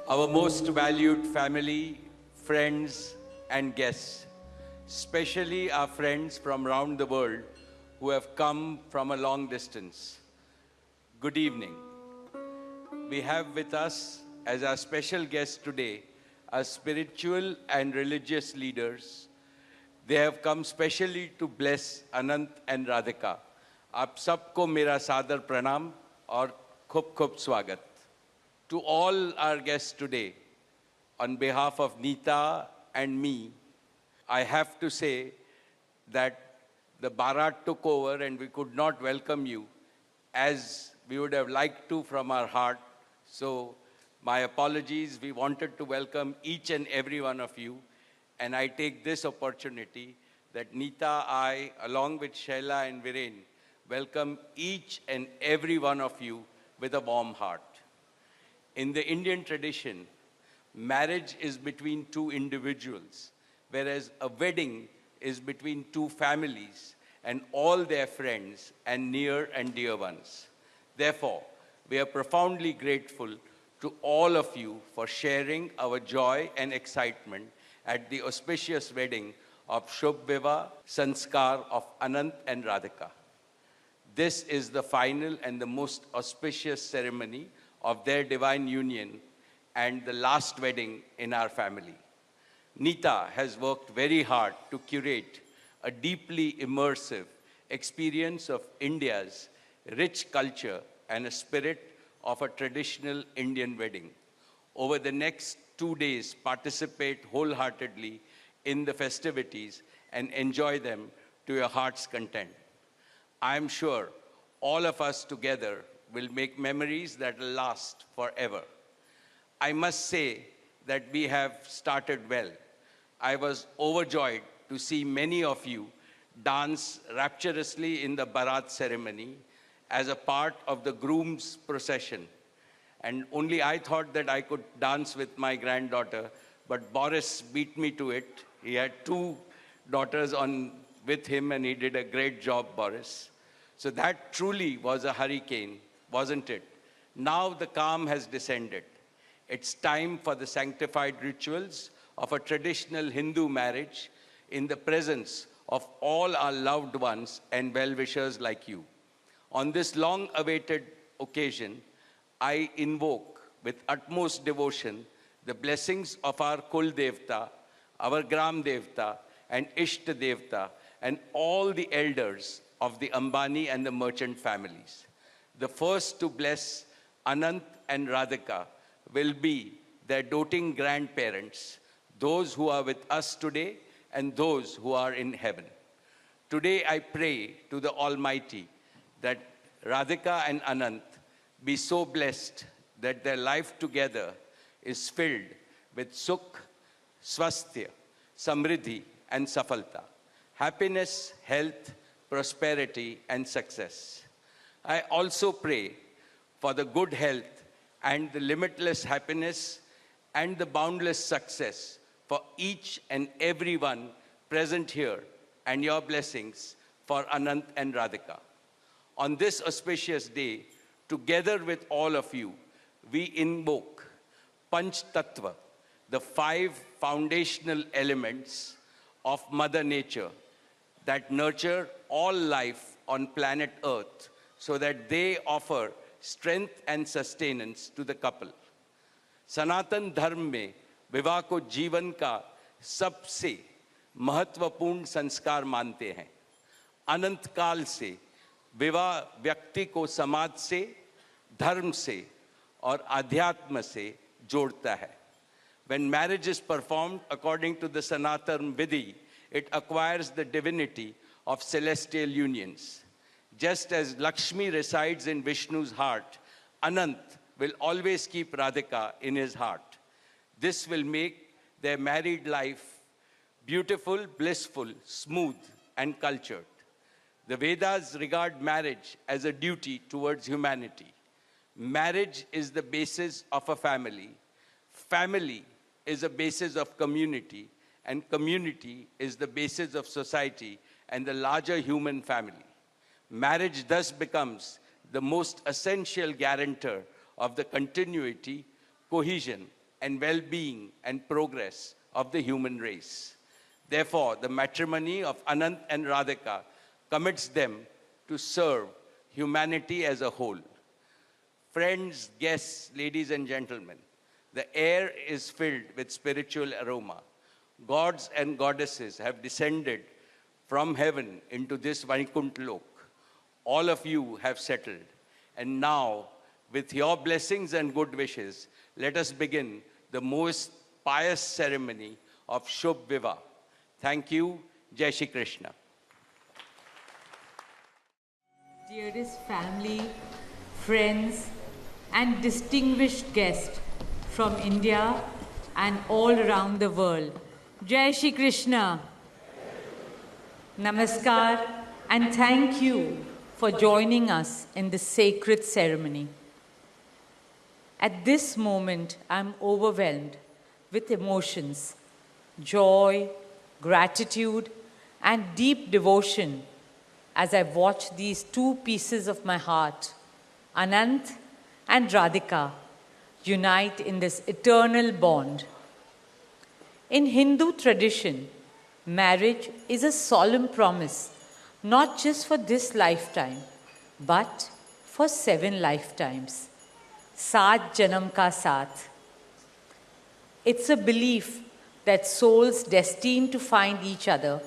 Our most valued family, friends, and guests, especially our friends from around the world who have come from a long distance. Good evening. We have with us as our special guests today our spiritual and religious leaders. They have come specially to bless Anant and Radhika. आप सबको मेरा सादर प्रणाम और खूब खूब स्वागत. To all our guests today, on behalf of Neeta and me, I have to say that the Bharat took over and we could not welcome you as we would have liked to from our heart. So my apologies. We wanted to welcome each and every one of you. And I take this opportunity that Neeta, I, along with Shaila and Viren, welcome each and every one of you with a warm heart. In the Indian tradition, marriage is between two individuals, whereas a wedding is between two families and all their friends and near and dear ones. Therefore, we are profoundly grateful to all of you for sharing our joy and excitement at the auspicious wedding of Shubh Vivah Sanskar of Anant and Radhika. This is the final and the most auspicious ceremony of their divine union and the last wedding in our family. Neeta has worked very hard to curate a deeply immersive experience of India's rich culture and a spirit of a traditional Indian wedding. Over the next 2 days, participate wholeheartedly in the festivities and enjoy them to your heart's content. I am sure all of us together will make memories that will last forever. I must say that we have started well. I was overjoyed to see many of you dance rapturously in the Bharat ceremony as a part of the groom's procession. And only I thought that I could dance with my granddaughter, but Boris beat me to it. He had 2 daughters with him and he did a great job, Boris. So that truly was a hurricane, wasn't it? Now the calm has descended. It's time for the sanctified rituals of a traditional Hindu marriage in the presence of all our loved ones and well-wishers like you. On this long-awaited occasion, I invoke with utmost devotion the blessings of our Kul Devta, our Gram Devta, and Ishta Devta, and all the elders of the Ambani and the merchant families. The first to bless Anant and Radhika will be their doting grandparents, those who are with us today and those who are in heaven. Today I pray to the Almighty that Radhika and Anant be so blessed that their life together is filled with sukh, swasthya, samriddhi, and safalta, happiness, health, prosperity, and success. I also pray for the good health and the limitless happiness and the boundless success for each and every one present here, and your blessings for Anant and Radhika. On this auspicious day, together with all of you, we invoke Panch Tattva, the 5 foundational elements of Mother Nature that nurture all life on planet Earth so that they offer strength and sustenance to the couple. सनातन धर्म में विवाह को जीवन का सबसे महत्वपूर्ण संस्कार मानते हैं. अनंत काल से विवाह व्यक्ति को समाज से, धर्म से और अध्यात्म से जोड़ता है. When marriage is performed according to the Sanatan Vidhi, it acquires the divinity of celestial unions. Just as Lakshmi resides in Vishnu's heart, Anant will always keep Radhika in his heart. This will make their married life beautiful, blissful, smooth, and cultured. The Vedas regard marriage as a duty towards humanity. Marriage is the basis of a family. Family is a basis of community, and community is the basis of society and the larger human family. Marriage thus becomes the most essential guarantor of the continuity, cohesion, and well-being and progress of the human race. Therefore, the matrimony of Anant and Radhika commits them to serve humanity as a whole. Friends, guests, ladies and gentlemen, the air is filled with spiritual aroma. Gods and goddesses have descended from heaven into this Vaikuntha Lok. All of you have settled. And now, with your blessings and good wishes, let us begin the most pious ceremony of Shubh Vivah. Thank you. Jai Shri Krishna. Dearest family, friends, and distinguished guests from India and all around the world, Jai Shri Krishna. Namaskar, and thank you for joining us in this sacred ceremony. At this moment, I'm overwhelmed with emotions, joy, gratitude, and deep devotion as I watch these two pieces of my heart, Anant and Radhika, unite in this eternal bond. In Hindu tradition, marriage is a solemn promise, not just for this lifetime, but for 7 lifetimes. Saat Janam Ka Saath. It's a belief that souls destined to find each other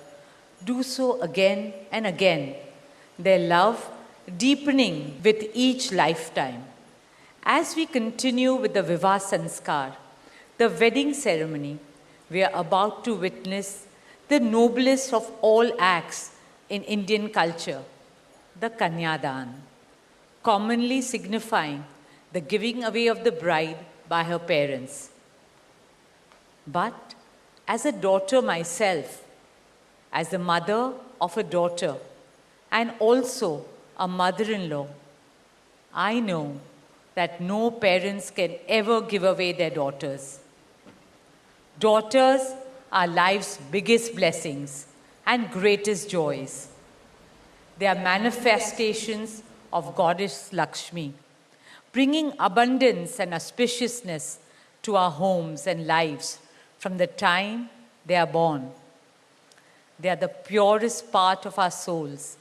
do so again and again, their love deepening with each lifetime. As we continue with the Vivah Sanskar, the wedding ceremony, we are about to witness the noblest of all acts in Indian culture, the Kanyadan, commonly signifying the giving away of the bride by her parents. But as a daughter myself, as the mother of a daughter, and also a mother-in-law, I know that no parents can ever give away their daughters. Daughters are life's biggest blessings and greatest joys. They are manifestations of Goddess Lakshmi, bringing abundance and auspiciousness to our homes and lives from the time they are born. They are the purest part of our souls,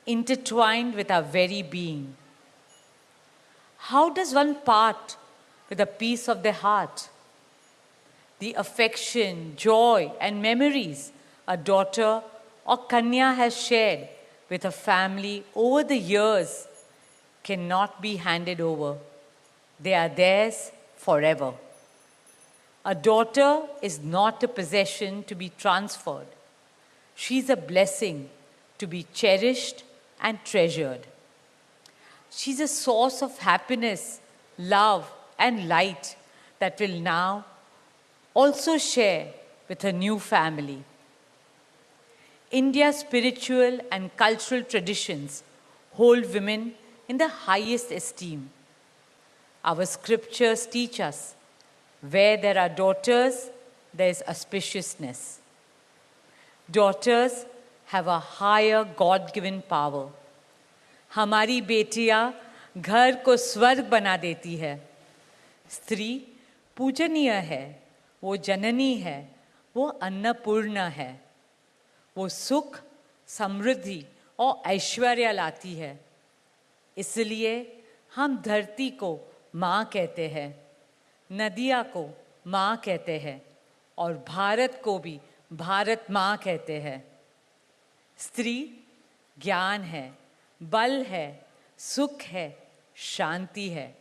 intertwined with our very being. How does one part with a piece of their heart? The affection, joy, and memories a daughter or Kanya has shared with her family over the years cannot be handed over. They are theirs forever. A daughter is not a possession to be transferred. She is a blessing to be cherished and treasured. She's a source of happiness, love, and light that will now also share with her new family. India's spiritual and cultural traditions hold women in the highest esteem. Our scriptures teach us, where there are daughters, there is auspiciousness. Daughters have a higher God-given power. हमारी बेटियां घर को स्वर्ग बना देती है. स्त्री पूजनीय है, वो जननी है, वो अन्नपूर्णा है. वो सुख, समृद्धि और ऐश्वर्य लाती है. इसलिए हम धरती को माँ कहते हैं, नदियाँ को माँ कहते हैं और भारत को भी भारत माँ कहते हैं. स्त्री ज्ञान है, बल है, सुख है, शांति है.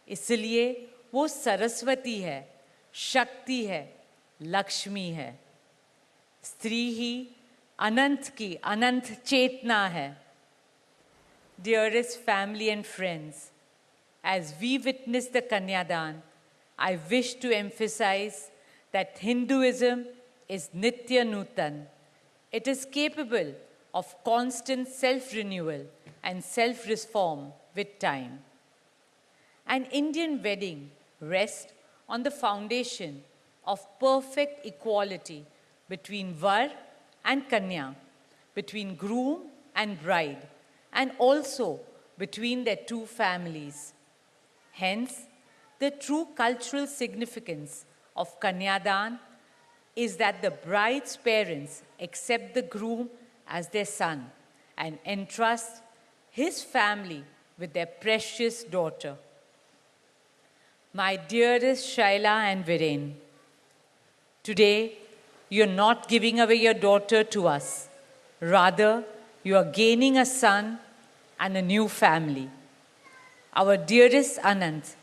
इसलिए वो सरस्वती है, शक्ति है, लक्ष्मी है. स्त्री ही अनंत की अनंत चेतना है. Dearest family and friends, as we witness the Kanyadan, I wish to emphasize that Hinduism is Nitya Nutan. It is capable of constant self-renewal and self-reform with time. An Indian wedding rests on the foundation of perfect equality between Var and Kanya, between groom and bride, and also between their two families. Hence, the true cultural significance of Kanyadan is that the bride's parents accept the groom as their son and entrust his family with their precious daughter. My dearest Shaila and Viren, today you're not giving away your daughter to us. Rather, you are gaining a son and a new family. Our dearest Anant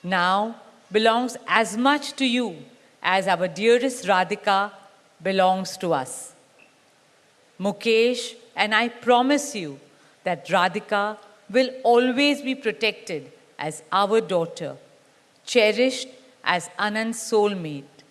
now belongs as much to you as our dearest Radhika belongs to us. Mukesh and I promise you that Radhika will always be protected as our daughter, cherished as Anand's soulmate,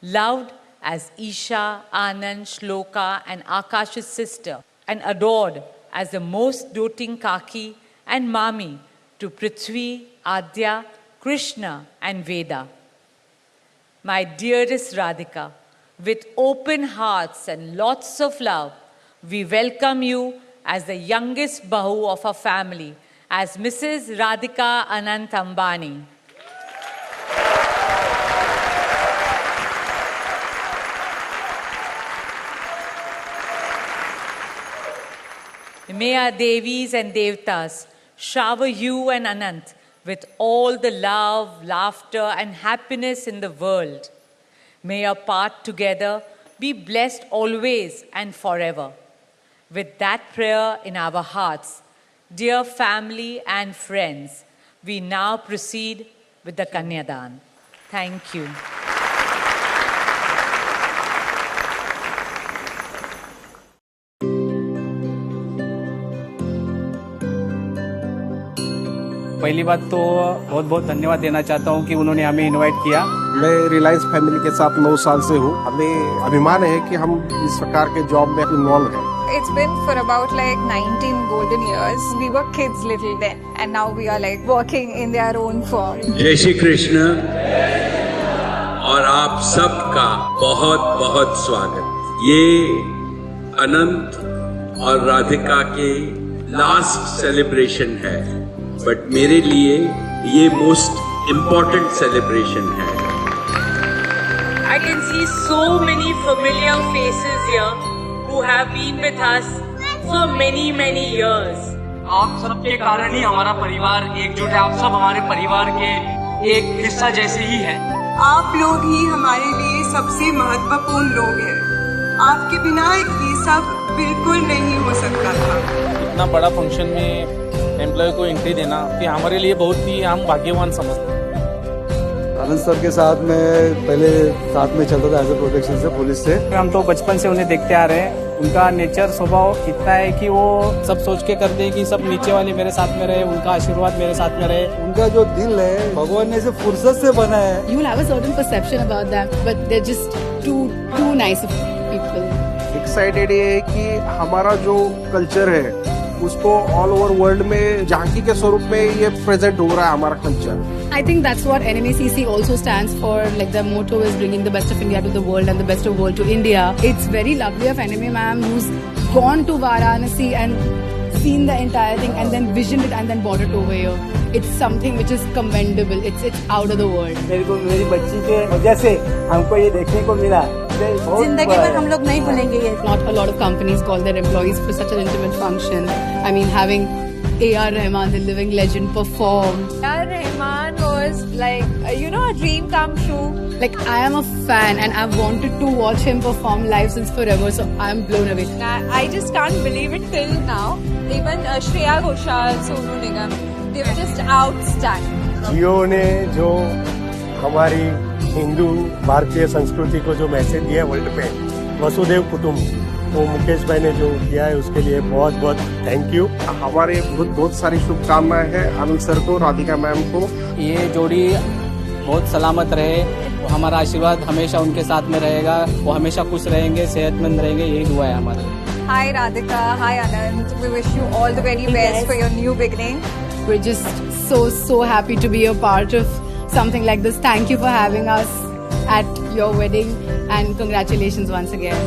loved as Isha, Anand, Shloka and Akash's sister, and adored as the most doting Kaki and Mami to Prithvi, Adya, Krishna and Veda. My dearest Radhika, with open hearts and lots of love, we welcome you as the youngest Bahu of our family, as Mrs. Radhika Anant Ambani. May our Devis and Devtas shower you and Anant with all the love, laughter and happiness in the world. May your path together be blessed always and forever. With that prayer in our hearts, dear family and friends, we now proceed with the Kanyadan. Thank you. पहली बात तो बहुत बहुत धन्यवाद देना चाहता हूं कि उन्होंने हमें इनवाइट किया। मैं रिलायंस फैमिली के साथ 9 साल से हूं। हमें अभिमान है कि हम इस प्रकार के जॉब में इन्वॉल्व हैं। It's been for about like 19 golden years. We were kids little then and now we are like working in their own form. जय श्री कृष्ण और आप सबका बहुत बहुत स्वागत। ये अनंत और राधिका के लास्ट सेलिब्रेशन है, बट मेरे लिए ये मोस्ट इम्पोर्टेंट सेलिब्रेशन है। I can see so many familiar faces here who have been with us for many years. आप सबके कारण ही हमारा परिवार एकजुट है। आप सब हमारे परिवार के एक हिस्सा जैसे ही हैं। आप लोग ही हमारे लिए सबसे महत्वपूर्ण लोग हैं। आपके बिना ये सब बिल्कुल नहीं हो सकता था। इतना बड़ा फंक्शन में एम्प्लॉय को एंट्री देना कि हमारे लिए बहुत ही हम भाग्यवान समझते हैं। आनंद सर के साथ में पहले साथ में चलता था एज ए प्रोटेक्शन से, पुलिस से। हम तो बचपन से उन्हें देखते आ रहे हैं। उनका नेचर स्वभाव इतना है कि वो सब सोच के करते हैं कि सब नीचे वाले मेरे साथ में रहे, उनका आशीर्वाद मेरे साथ में रहे। उनका जो दिल है भगवान ने इसे फुर्सत से बनाया है। You will have a certain perception about them, but they're just too nice of people. Excited ये है कि हमारा जो कल्चर है उसको ऑल ओवर वर्ल्ड में झांकी के स्वरूप में ये प्रेजेंट हो रहा है हमारा culture. I think that's what NMACC also stands for. Like their motto is bringing the best of India to the world and the best of world to India. It's very lovely of NMA ma'am who's gone to Varanasi and seen the entire thing and then visioned it and then brought it over here. It's something which is commendable. It's out of the world. मेरे को मेरी बच्ची के वजह से हमको ये देखने को मिला। जिंदगी भर हम लोग नहीं भूलेंगे ये। Not a lot of companies call their employees for such an intimate function. I mean, having A.R. Rahman, the living legend, perform. A.R. Rahman was like, a dream come true. Like, I am a fan and I've wanted to watch him perform live since forever, so I'm blown away. I just can't believe it till now. Even Shreya Ghoshal, Sonu Nigam, they were just outstanding. जियो ने जो हमारी हिंदू भारतीय संस्कृति को जो message दिया world पे, वसुदेव कुटुंब, वो मुकेश भाई ने जो किया है उसके लिए बहुत बहुत थैंक यू। हमारे बहुत सारी शुभकामनाएं हैं आनंद सर को, राधिका मैम को। ये जोड़ी बहुत सलामत रहे, वो हमारा आशीर्वाद हमेशा उनके साथ में रहेगा। वो हमेशा खुश रहेंगे, सेहतमंद रहेंगे, यही दुआ है हमारी। Hi Radhika, hi Anand. We wish you all the very best for your new beginning. We're just so happy to be a part of something like this. Thank you for having us at your wedding and congratulations once again.